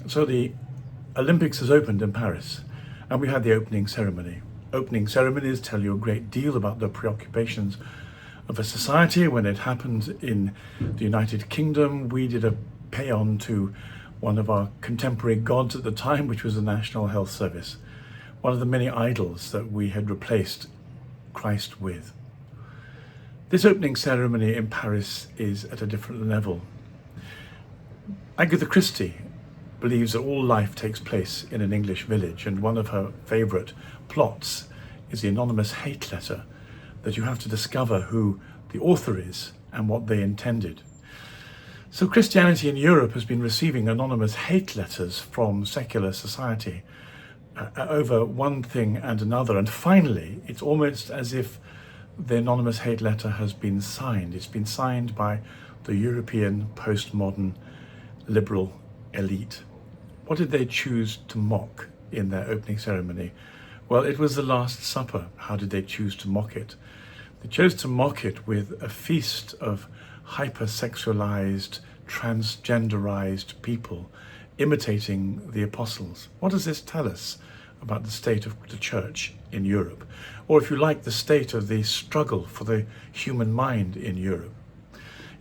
So the Olympics has opened in Paris, and we had the opening ceremony. Opening ceremonies tell you a great deal about the preoccupations of a society. When it happened in the United Kingdom, we did a paean to one of our contemporary gods at the time, which was the National Health Service, one of the many idols that we had replaced Christ with. This opening ceremony in Paris is at a different level. Agatha Christie believes that all life takes place in an English village, and one of her favourite plots is the anonymous hate letter, that you have to discover who the author is and what they intended. So Christianity in Europe has been receiving anonymous hate letters from secular society over one thing and another, and finally it's almost as if the anonymous hate letter has been signed. It's been signed by the European postmodern liberal elite. What did they choose to mock in their opening ceremony? Well, it was the Last Supper. How did they choose to mock it? They chose to mock it with a feast of hypersexualized, transgenderized people imitating the apostles. What does this tell us about the state of the church in Europe? Or if you like, the state of the struggle for the human mind in Europe?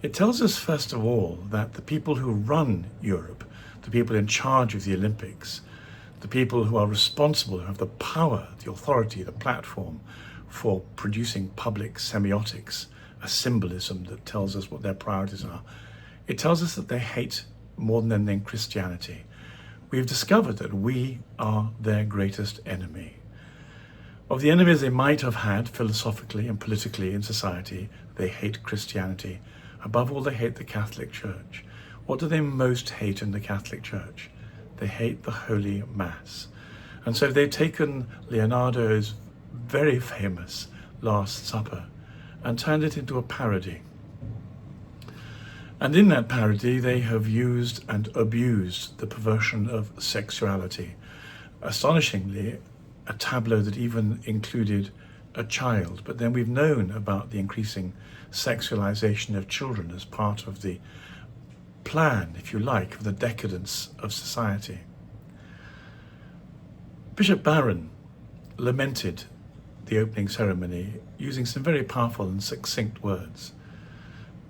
It tells us, first of all, that the people who run Europe, the people in charge of the Olympics, the people who are responsible, who have the power, the authority, the platform for producing public semiotics, a symbolism that tells us what their priorities are, it tells us that they hate more than anything Christianity. We've discovered that we are their greatest enemy. Of the enemies they might have had philosophically and politically in society, they hate Christianity. Above all, they hate the Catholic Church. What do they most hate in the Catholic Church? They hate the Holy Mass. And so they've taken Leonardo's very famous Last Supper and turned it into a parody. And in that parody, they have used and abused the perversion of sexuality. Astonishingly, a tableau that even included a child. But then we've known about the increasing sexualization of children as part of the plan, if you like, of the decadence of society. Bishop Barron lamented the opening ceremony using some very powerful and succinct words.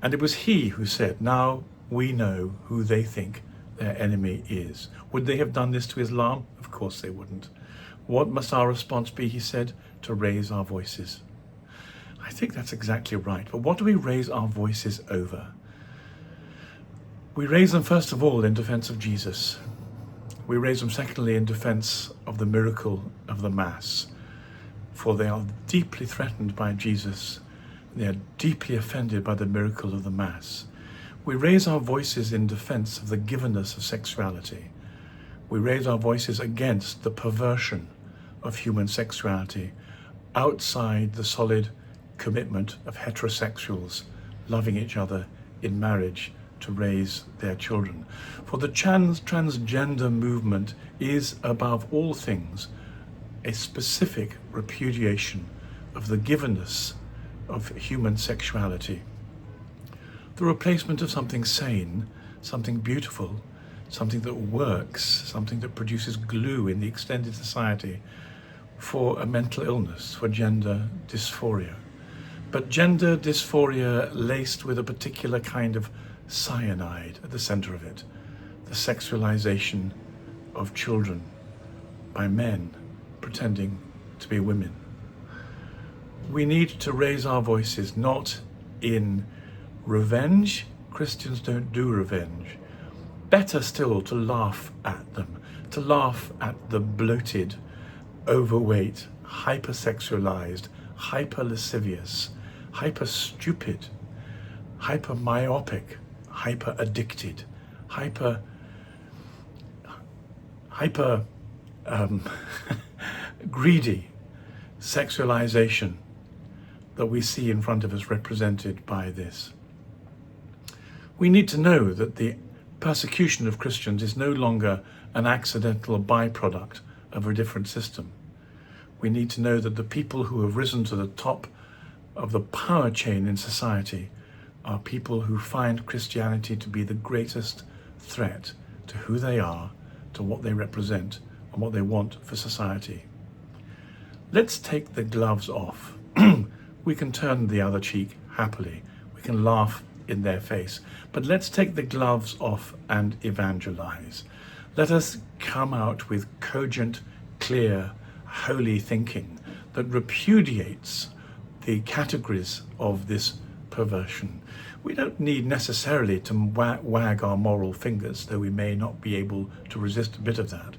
And it was he who said, now we know who they think their enemy is. Would they have done this to Islam? Of course they wouldn't. What must our response be, he said? To raise our voices. I think that's exactly right. But what do we raise our voices over? We raise them, first of all, in defense of Jesus. We raise them, secondly, in defense of the miracle of the Mass. For they are deeply threatened by Jesus. They are deeply offended by the miracle of the Mass. We raise our voices in defense of the givenness of sexuality. We raise our voices against the perversion of human sexuality outside the solid commitment of heterosexuals loving each other in marriage to raise their children. For the transgender movement is, above all things, a specific repudiation of the givenness of human sexuality. The replacement of something sane, something beautiful, something that works, something that produces glue in the extended society, for a mental illness, for gender dysphoria. But gender dysphoria laced with a particular kind of cyanide at the center of it, the sexualization of children by men pretending to be women. We need to raise our voices not in revenge. Christians don't do revenge. Better still to laugh at them, to laugh at the bloated, overweight, hypersexualized, hyper-lascivious, hyper-stupid, hyper-myopic, hyper-addicted, greedy sexualization that we see in front of us represented by this. We need to know that the persecution of Christians is no longer an accidental byproduct of a different system. We need to know that the people who have risen to the top of the power chain in society are people who find Christianity to be the greatest threat to who they are to what they represent and what they want for society. Let's take the gloves off. We can turn the other cheek happily. We can laugh in their face. But let's take the gloves off and evangelize. Let us come out with cogent, clear, holy thinking that repudiates the categories of this perversion. We don't need necessarily to wag our moral fingers, though we may not be able to resist a bit of that.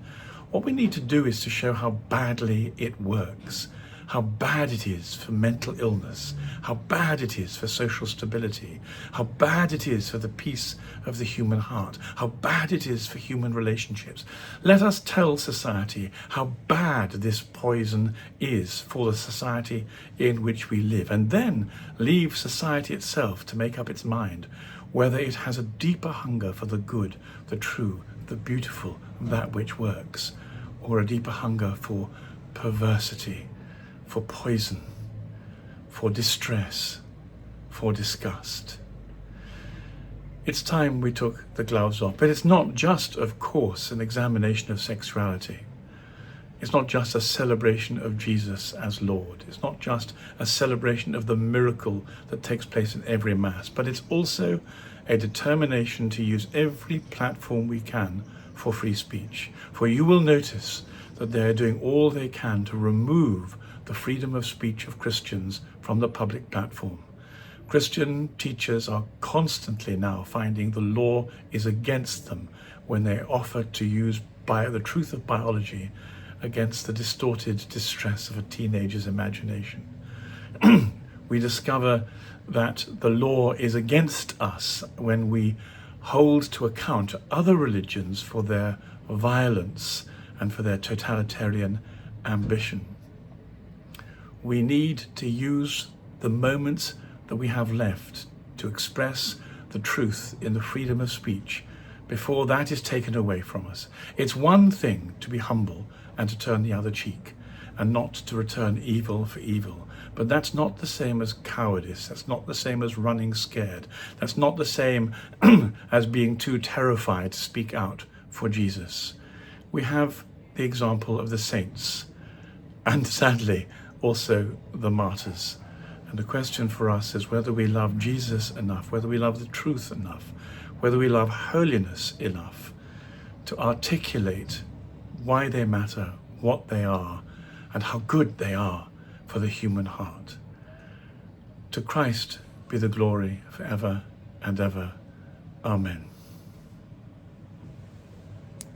What we need to do is to show how badly it works, how bad it is for mental illness, how bad it is for social stability, how bad it is for the peace of the human heart, how bad it is for human relationships. Let us tell society how bad this poison is for the society in which we live, and then leave society itself to make up its mind whether it has a deeper hunger for the good, the true, the beautiful, that which works, or a deeper hunger for perversity, for poison, for distress, for disgust. It's time we took the gloves off. But it's not just, of course, an examination of sexuality. It's not just a celebration of Jesus as Lord. It's not just a celebration of the miracle that takes place in every Mass, but it's also a determination to use every platform we can for free speech. For you will notice that they are doing all they can to remove the freedom of speech of Christians from the public platform. Christian teachers are constantly now finding the law is against them when they offer to use the truth of biology against the distorted distress of a teenager's imagination. We discover that the law is against us when we hold to account other religions for their violence and for their totalitarian ambition. We need to use the moments that we have left to express the truth in the freedom of speech before that is taken away from us. It's one thing to be humble and to turn the other cheek and not to return evil for evil. But that's not the same as cowardice. That's not the same as running scared. That's not the same as being too terrified to speak out for Jesus. We have the example of the saints and sadly also the martyrs. And the question for us is whether we love Jesus enough, whether we love the truth enough, whether we love holiness enough to articulate why they matter, what they are, and how good they are for the human heart. To Christ be the glory forever and ever. Amen.